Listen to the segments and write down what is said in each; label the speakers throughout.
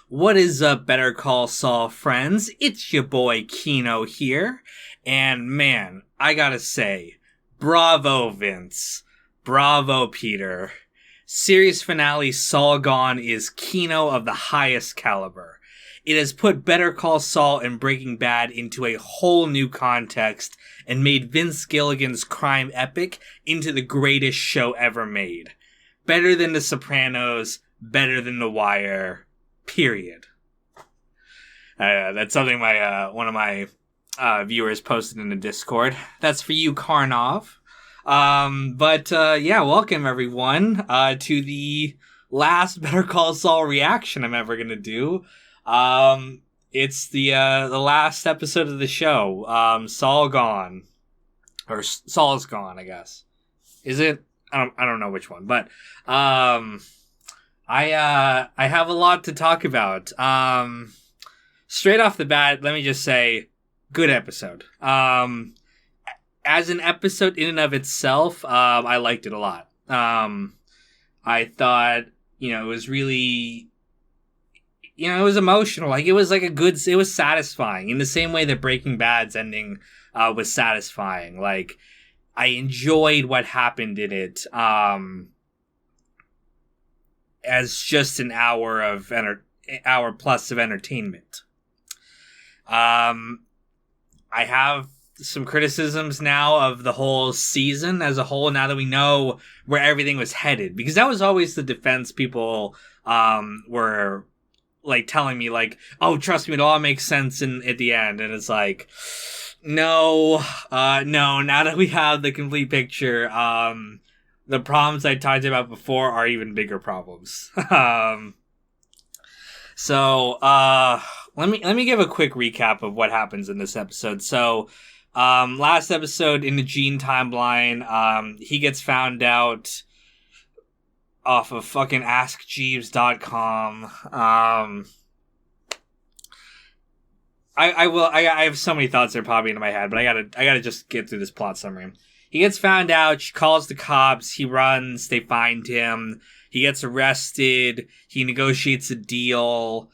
Speaker 1: What is up, Better Call Saul friends? It's your boy Kino here, and man, I gotta say, bravo Vince, bravo Peter. Series finale Saul Gone is Kino of the highest caliber. It has put Better Call Saul and Breaking Bad into a whole new context and made Vince Gilligan's crime epic into the greatest show ever made. Better than The Sopranos, better than The Wire. Period. That's something one of my viewers posted in the Discord. That's for you, Karnov. Welcome everyone to the last Better Call Saul reaction I'm ever gonna do. It's the last episode of the show. Saul Gone, or Saul's Gone, I guess. Is it? I don't know which one, but I have a lot to talk about. Straight off the bat, let me just say, good episode. As an episode in and of itself, I liked it a lot. I thought, it was really, it was emotional. Like, it was it was satisfying in the same way that Breaking Bad's ending was satisfying. Like, I enjoyed what happened in it. As just an hour plus of entertainment. I have some criticisms now of the whole season as a whole, now that we know where everything was headed, because that was always the defense people were like telling me, like, oh, trust me, it all makes sense at the end. And it's like, no, now that we have the complete picture, the problems I talked about before are even bigger problems. Let me give a quick recap of what happens in this episode. So, last episode in the Gene timeline, he gets found out off of fucking AskJeeves.com. I have so many thoughts that are popping into my head, but I gotta just get through this plot summary. He gets found out, she calls the cops, he runs, they find him, he gets arrested, he negotiates a deal,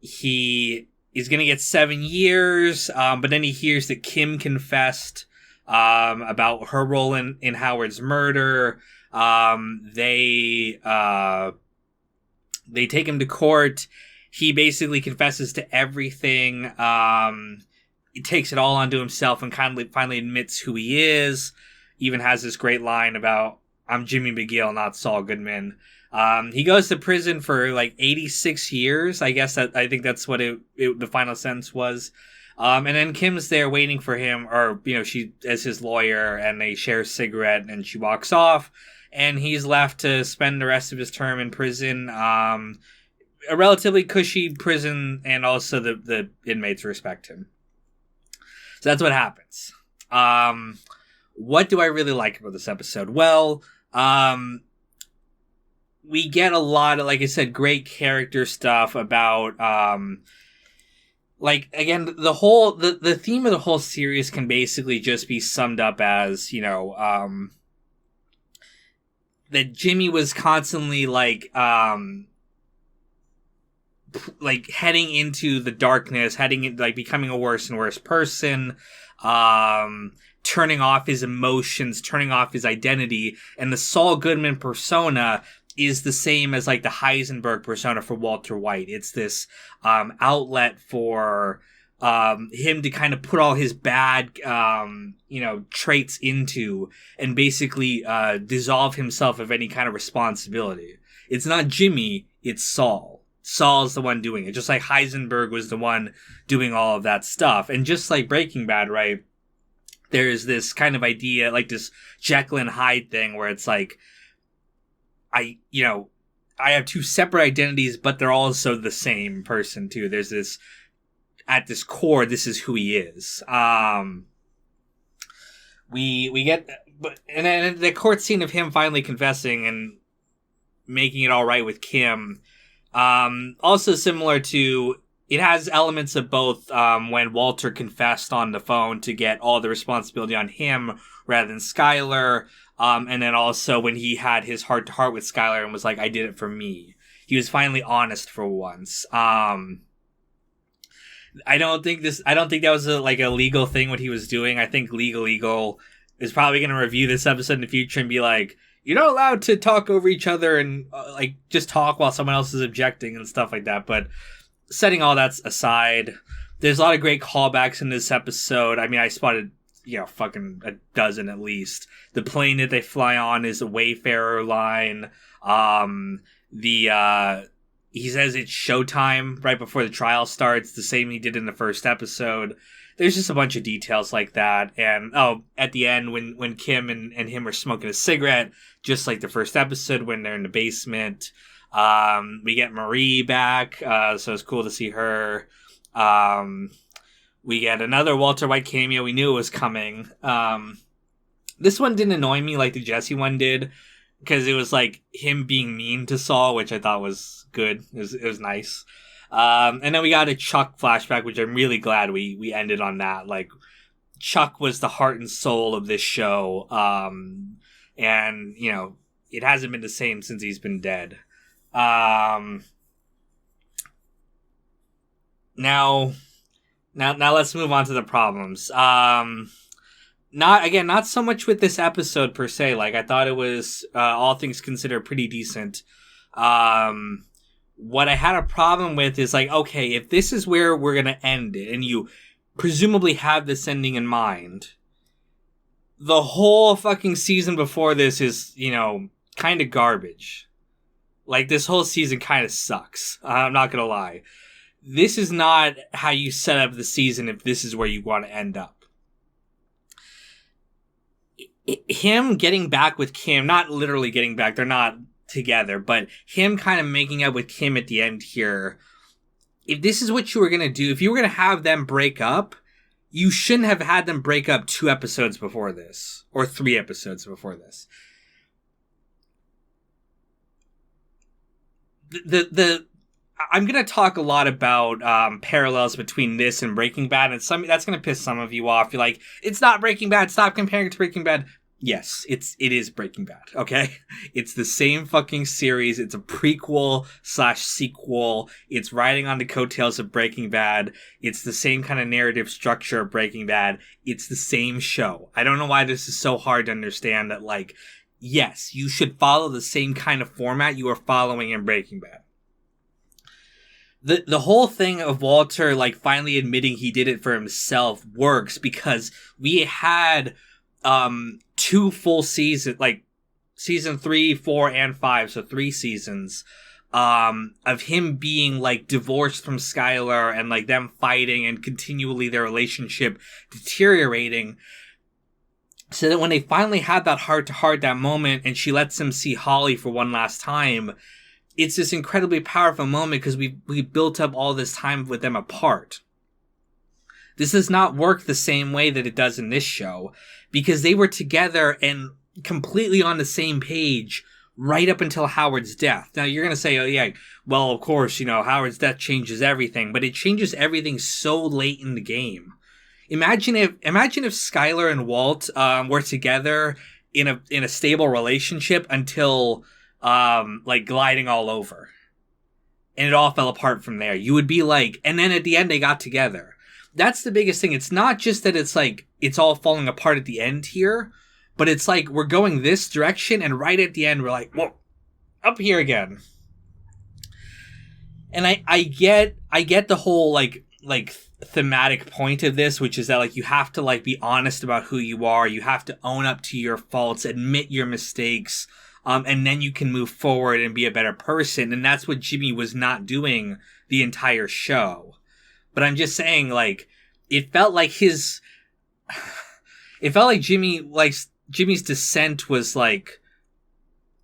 Speaker 1: he is gonna get 7 years, but then he hears that Kim confessed, about her role in Howard's murder. They take him to court, he basically confesses to everything, he takes it all onto himself and finally admits who he is. Even has this great line about, I'm Jimmy McGill, not Saul Goodman. He goes to prison for like 86 years. I think that's what the final sentence was. And then Kim's there waiting for him, or, she as his lawyer, and they share a cigarette and she walks off and he's left to spend the rest of his term in prison. A relatively cushy prison, and also the inmates respect him. So that's what happens. What do I really like about this episode? Well, we get a lot of, like I said, great character stuff about, again, the theme of the whole series can basically just be summed up as, that Jimmy was constantly, heading into the darkness, becoming a worse and worse person, turning off his emotions, turning off his identity, and the Saul Goodman persona is the same as, the Heisenberg persona for Walter White. It's this, outlet for, him to kind of put all his bad, traits into, and basically, dissolve himself of any kind of responsibility. It's not Jimmy, it's Saul. Saul's the one doing it, just like Heisenberg was the one doing all of that stuff. And just like Breaking Bad, right, there's this kind of idea, like this Jekyll and Hyde thing, where it's like, I have two separate identities, but they're also the same person too. There's this, at this core, this is who he is. We get, and then the court scene of him finally confessing and making it all right with Kim. Also similar to, it has elements of both, when Walter confessed on the phone to get all the responsibility on him rather than Skyler. And then also when he had his heart to heart with Skyler and was like, I did it for me. he was finally honest for once. I don't think that was a legal thing what he was doing. I think Legal Eagle is probably going to review this episode in the future and be like, you're not allowed to talk over each other and just talk while someone else is objecting and stuff like that. But setting all that aside, there's a lot of great callbacks in this episode. I mean, I spotted, fucking a dozen at least. The plane that they fly on is a Wayfarer line. He says it's showtime right before the trial starts, the same he did in the first episode. There's just a bunch of details like that. And, at the end, when Kim and him are smoking a cigarette, just like the first episode when they're in the basement, we get Marie back, so it's cool to see her. We get another Walter White cameo. We knew it was coming. This one didn't annoy me like the Jesse one did, because it was like him being mean to Saul, which I thought was good. It was nice. And then we got a Chuck flashback, which I'm really glad we ended on that. Like, Chuck was the heart and soul of this show. And, it hasn't been the same since he's been dead. Now let's move on to the problems. Not so much with this episode per se. Like, I thought it was, all things considered, pretty decent. What I had a problem with is like, okay, if this is where we're going to end it, and you presumably have this ending in mind, the whole fucking season before this is, kind of garbage. Like, this whole season kind of sucks. I'm not going to lie. This is not how you set up the season if this is where you want to end up. Him getting back with Kim, not literally getting back, they're not together, but him kind of making up with Kim at the end here. If this is what you were going to do, if you were going to have them break up, you shouldn't have had them break up 2 episodes before this, or 3 episodes before this. I'm going to talk a lot about parallels between this and Breaking Bad, and that's going to piss some of you off. You're like, it's not Breaking Bad, stop comparing it to Breaking Bad. Yes, it is Breaking Bad, okay? It's the same fucking series. It's a prequel/sequel. It's riding on the coattails of Breaking Bad. It's the same kind of narrative structure of Breaking Bad. It's the same show. I don't know why this is so hard to understand that, like, yes, you should follow the same kind of format you are following in Breaking Bad. The whole thing of Walter, like, finally admitting he did it for himself works because we had 2 full seasons, like season 3, 4, and 5, so 3 seasons, of him being like divorced from Skylar and like them fighting and continually their relationship deteriorating. So that when they finally had that heart to heart, that moment, and she lets him see Holly for one last time, it's this incredibly powerful moment because we built up all this time with them apart. This does not work the same way that it does in this show, because they were together and completely on the same page right up until Howard's death. Now, you're going to say, oh, yeah, well, of course, Howard's death changes everything, but it changes everything so late in the game. Imagine if Skylar and Walt were together in a stable relationship until like gliding all over, and it all fell apart from there. You would be like, and then at the end they got together. That's the biggest thing. It's not just that it's like, it's all falling apart at the end here, but it's like, we're going this direction, and right at the end, we're like, whoa, up here again. And I get the whole, like thematic point of this, which is that, like, you have to, like, be honest about who you are. You have to own up to your faults, admit your mistakes, and then you can move forward and be a better person. And that's what Jimmy was not doing the entire show. But I'm just saying, like, it felt like Jimmy's descent was, like,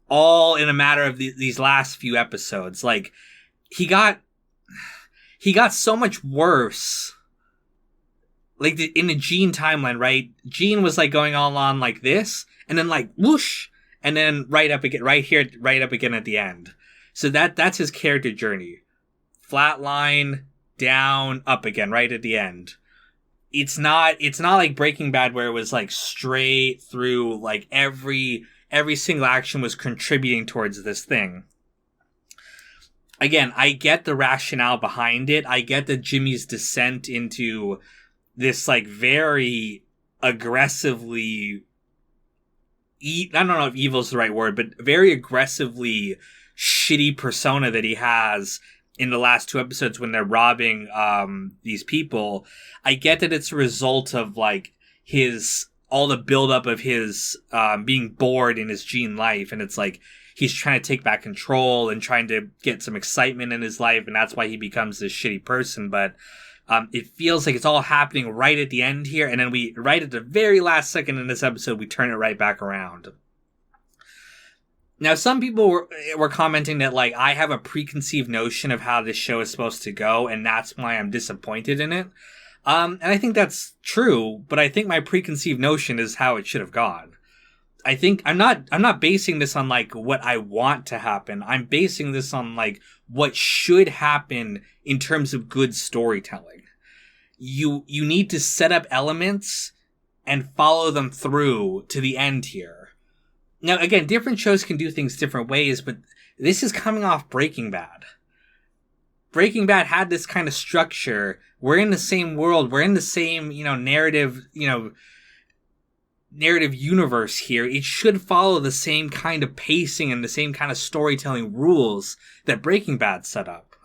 Speaker 1: all in a matter of these last few episodes. Like, he got so much worse. Like, in the Gene timeline, right? Gene was, like, going all on like this, and then, like, whoosh, and then right up again at the end. So that's his character journey. Flatline, down, up again, right at the end. It's not like Breaking Bad where it was like straight through, like every single action was contributing towards this thing. again, I get the rationale behind it. I get that Jimmy's descent into this, like, very aggressively, I don't know if evil is the right word, but very aggressively shitty persona that he has in the last 2 episodes when they're robbing these people. I get that it's a result of, like, all the buildup of his being bored in his Gene life, and it's like he's trying to take back control and trying to get some excitement in his life, and that's why he becomes this shitty person. But it feels like it's all happening right at the end here, and then right at the very last second in this episode, we turn it right back around. Now, some people were commenting that, like, I have a preconceived notion of how this show is supposed to go, and that's why I'm disappointed in it. And I think that's true, but I think my preconceived notion is how it should have gone. I think I'm not basing this on, like, what I want to happen. I'm basing this on, like, what should happen in terms of good storytelling. You need to set up elements and follow them through to the end here. Now, again, different shows can do things different ways, but this is coming off Breaking Bad. Breaking Bad had this kind of structure. We're in the same world. We're in the same, narrative universe here. It should follow the same kind of pacing and the same kind of storytelling rules that Breaking Bad set up.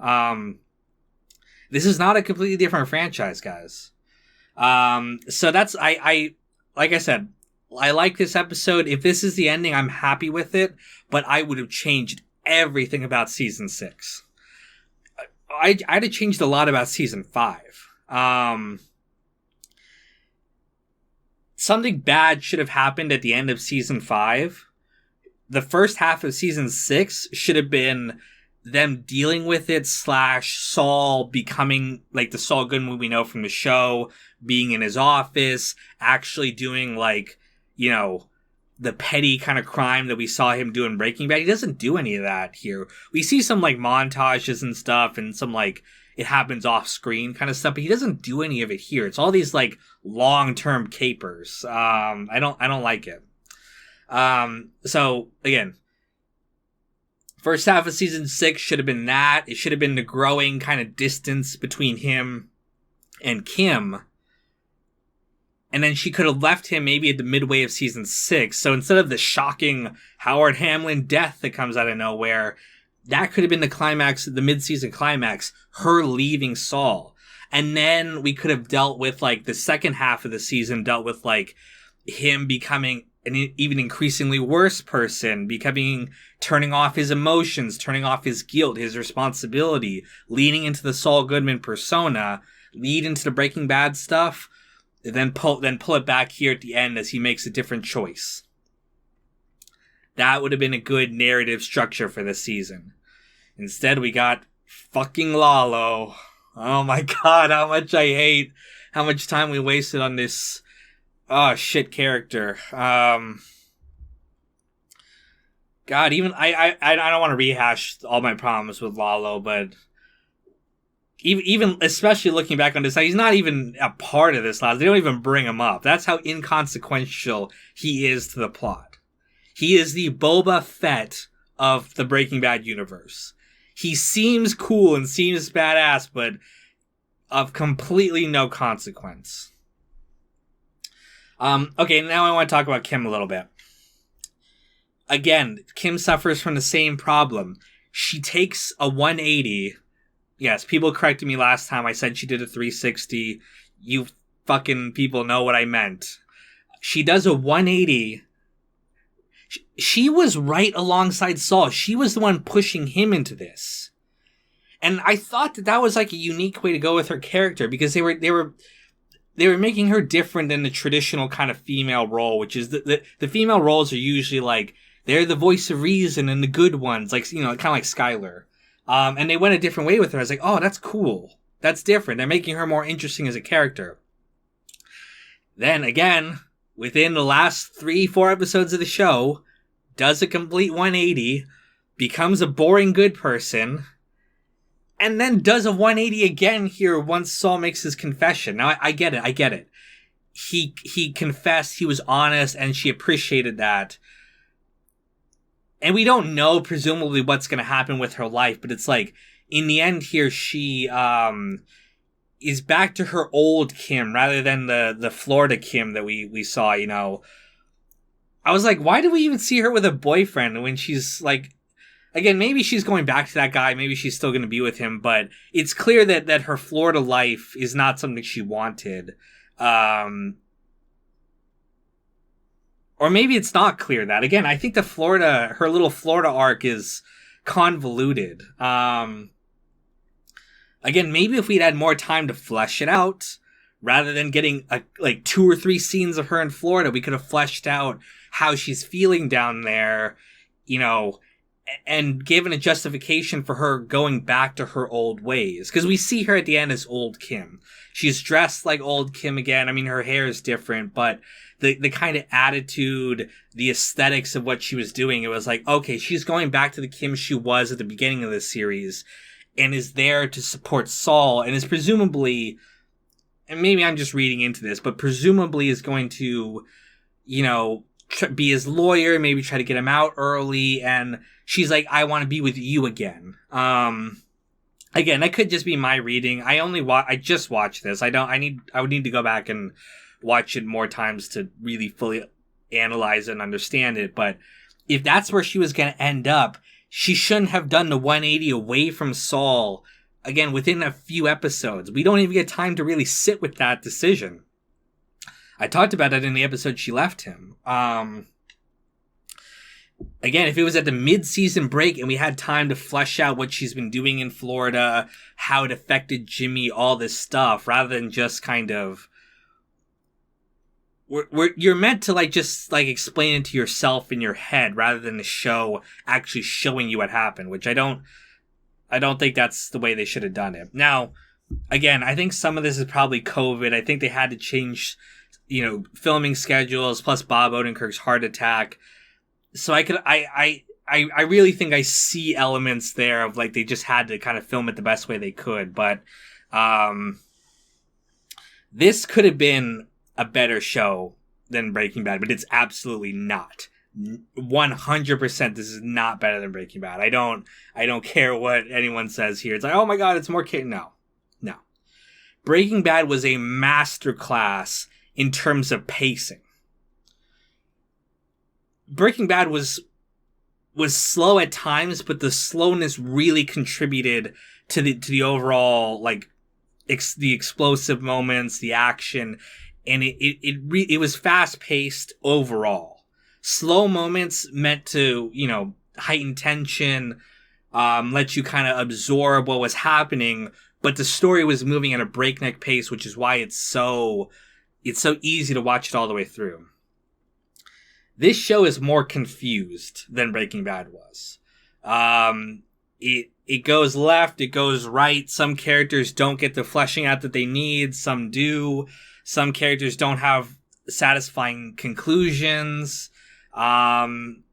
Speaker 1: This is not a completely different franchise, guys. So that's, like I said, I like this episode. If this is the ending, I'm happy with it, but I would have changed everything about season 6. I'd have changed a lot about season 5. Something bad should have happened at the end of season 5. The first half of season 6 should have been them dealing with it / Saul becoming, like, the Saul Goodman we know from the show, being in his office, actually doing, like, the petty kind of crime that we saw him do in Breaking Bad. He doesn't do any of that here. We see some, like, montages and stuff and some, like, it happens off screen kind of stuff, but he doesn't do any of it here. It's all these, like, long-term capers. I don't like it. So again, first half of season 6 should have been that. It should have been the growing kind of distance between him and Kim. And then she could have left him maybe at the midway of season 6. So instead of the shocking Howard Hamlin death that comes out of nowhere, that could have been the climax, the mid-season climax, her leaving Saul. And then we could have dealt with, like, the second half of the season, dealt with, like, him becoming an even increasingly worse person, turning off his emotions, turning off his guilt, his responsibility, leaning into the Saul Goodman persona, lead into the Breaking Bad stuff, then pull it back here at the end as he makes a different choice. That would have been a good narrative structure for this season. Instead, we got fucking Lalo. Oh my god, how much I hate how much time we wasted on this shit character. God, even I don't want to rehash all my problems with Lalo, but even especially looking back on this, he's not even a part of this last. They don't even bring him up. That's how inconsequential he is to the plot. He is the Boba Fett of the Breaking Bad universe. He seems cool and seems badass, but of completely no consequence. Okay, now I want to talk about Kim a little bit. Again, Kim suffers from the same problem. She takes a 180. Yes, people corrected me last time. I said she did a 360. You fucking people know what I meant. She does a 180. She was right alongside Saul. She was the one pushing him into this. And I thought that was like a unique way to go with her character, because they were making her different than the traditional kind of female role, which is the female roles are usually like, they're the voice of reason and the good ones, like, kind of like Skylar. And they went a different way with her. I was like, oh, that's cool. That's different. They're making her more interesting as a character. Then again, within the last 3-4 episodes of the show, does a complete 180, becomes a boring good person, and then does a 180 again here once Saul makes his confession. Now, I get it. He confessed, he was honest, and she appreciated that. and we don't know presumably what's going to happen with her life, but it's like in the end here, she is back to her old Kim rather than the Florida Kim that we saw. You know, I was like, why do we even see her with a boyfriend when she's like, again, maybe she's going back to that guy, maybe she's still going to be with him, but it's clear that her Florida life is not something she wanted. Or maybe it's not clear that. Again, I think her little Florida arc is convoluted. Again, maybe if we'd had more time to flesh it out, rather than getting like 2 or 3 scenes of her in Florida, we could have fleshed out how she's feeling down there, you know, and given a justification for her going back to her old ways. Because we see her at the end as old Kim. She's dressed like old Kim again. I mean, her hair is different, but the kind of attitude, the aesthetics of what she was doing, it was like, okay, she's going back to the Kim she was at the beginning of the series and is there to support Saul and is presumably, and maybe I'm just reading into this, but presumably is going to, you know, be his lawyer, maybe try to get him out early, and she's like, I want to be with you again. Again, that could just be my reading. I just watched this. I would need to go back and watch it more times to really fully analyze and understand it. But if that's where she was going to end up, she shouldn't have done the 180 away from Saul, again, within a few episodes. We don't even get time to really sit with that decision. I talked about it in the episode she left him. Again, if it was at the mid-season break and we had time to flesh out what she's been doing in Florida, how it affected Jimmy, all this stuff, rather than just kind of, you're meant to just explain it to yourself in your head rather than the show actually showing you what happened, which I don't think that's the way they should have done it. Now, again, I think some of this is probably COVID. I think they had to change, you know, filming schedules, plus Bob Odenkirk's heart attack. So I really think I see elements there of they just had to kind of film it the best way they could. But this could have been a better show than Breaking Bad, but it's absolutely not. 100% this is not better than Breaking Bad. I don't care what anyone says here. It's like, oh my god, it's more No. Breaking Bad was a masterclass in terms of pacing. Breaking Bad was slow at times, but the slowness really contributed to the overall the explosive moments, the action, and it was fast paced overall. Slow moments meant to, you know, heighten tension, let you kind of absorb what was happening, but the story was moving at a breakneck pace, which is why it's so easy to watch it all the way through. This show is more confused than Breaking Bad was. It goes left, it goes right. Some characters don't get the fleshing out that they need. Some do. Some characters don't have satisfying conclusions. Some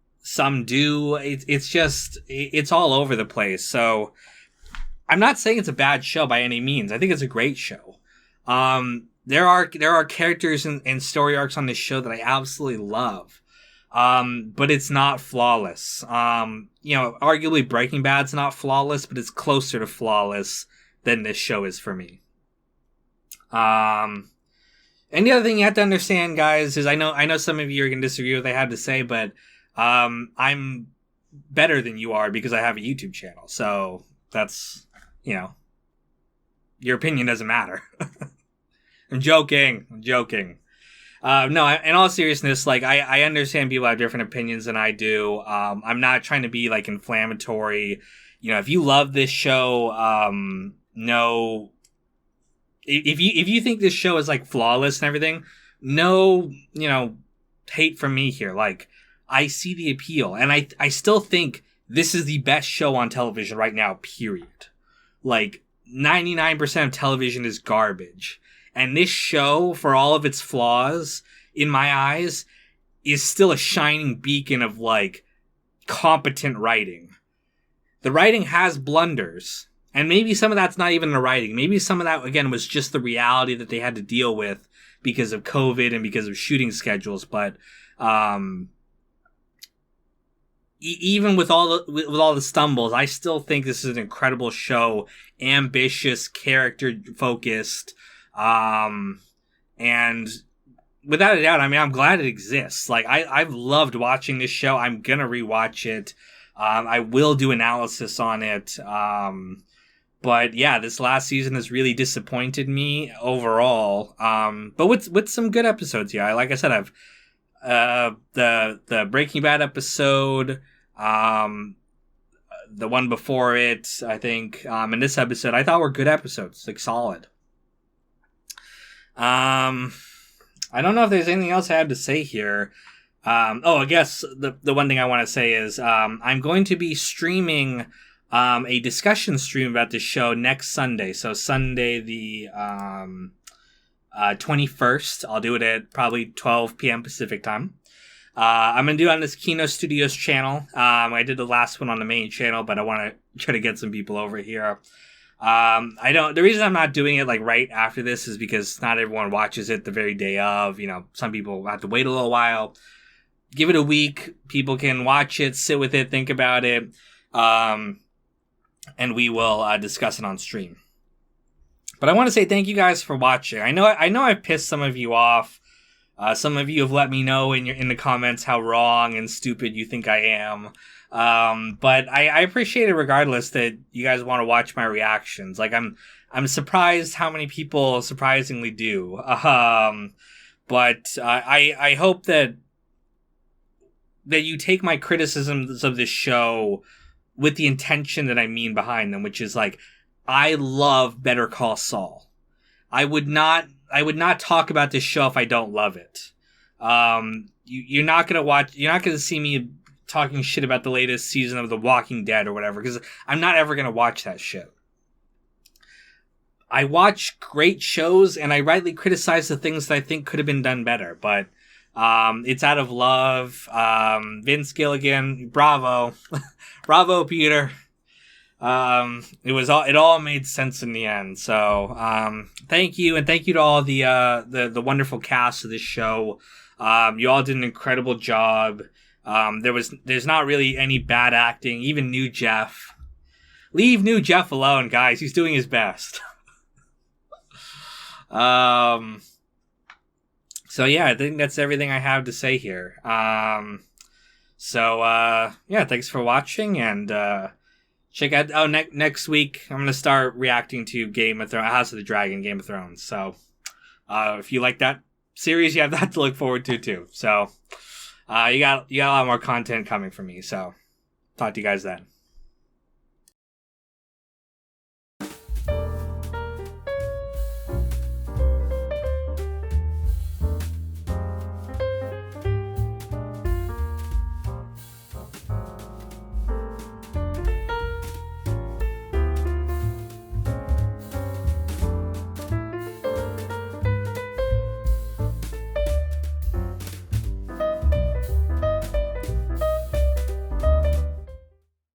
Speaker 1: do. It's all over the place. So I'm not saying it's a bad show by any means. I think it's a great show. There are characters and story arcs on this show that I absolutely love. But it's not flawless. You know, arguably Breaking Bad's not flawless, but it's closer to flawless than this show is for me. And the other thing you have to understand, guys, is I know some of you are going to disagree with what I had to say, but I'm better than you are because I have a YouTube channel. So that's, you know, your opinion doesn't matter. I'm joking. No, in all seriousness, I understand people have different opinions than I do. I'm not trying to be inflammatory. You know, if you love this show, no, if you think this show is flawless and everything, no, you know, hate from me here. I see the appeal, and I still think this is the best show on television right now, period. 99% of television is garbage. And this show, for all of its flaws, in my eyes, is still a shining beacon of, competent writing. The writing has blunders. And maybe some of that's not even the writing. Maybe some of that, again, was just the reality that they had to deal with because of COVID and because of shooting schedules. But, even with all the stumbles, I still think this is an incredible show, ambitious, character focused, and without a doubt, I mean, I'm glad it exists. Like, I've loved watching this show. I'm gonna rewatch it. I will do analysis on it. But yeah, this last season has really disappointed me overall. But with some good episodes, yeah. Like I said, I've the Breaking Bad episode, the one before it, I think, and this episode, I thought were good episodes, like solid. I don't know if there's anything else I have to say here. I guess the one thing I want to say is I'm going to be streaming a discussion stream about this show next Sunday. So Sunday the 21st. I'll do it at probably 12 p.m. Pacific time. I'm going to do it on this Kino Studios channel. I did the last one on the main channel, but I want to try to get some people over here. The reason I'm not doing it like right after this is because not everyone watches it the very day of. You know, some people have to wait a little while. Give it a week. People can watch it, sit with it, think about it. And we will discuss it on stream. But I want to say thank you guys for watching. I know I've pissed some of you off. Some of you have let me know in the comments how wrong and stupid you think I am. But I appreciate it regardless that you guys want to watch my reactions. Like I'm surprised how many people surprisingly do. But I hope that you take my criticisms of this show with the intention that I mean behind them, which is like, I love Better Call Saul. I would not talk about this show if I don't love it. You're not gonna see me talking shit about the latest season of The Walking Dead or whatever, because I'm not ever gonna watch that shit. I watch great shows and I rightly criticize the things that I think could have been done better, but it's out of love. Vince Gilligan, bravo. Bravo, Peter. It all made sense in the end. So, thank you. And thank you to all the wonderful cast of this show. You all did an incredible job. There's not really any bad acting. Even New Jeff. Leave New Jeff alone, guys. He's doing his best. So yeah, I think that's everything I have to say here. Thanks for watching, and check out next week I'm gonna start reacting to Game of Thrones, House of the Dragon, Game of Thrones. So if you like that series, you have that to look forward to too. So you got a lot more content coming from me. So talk to you guys then.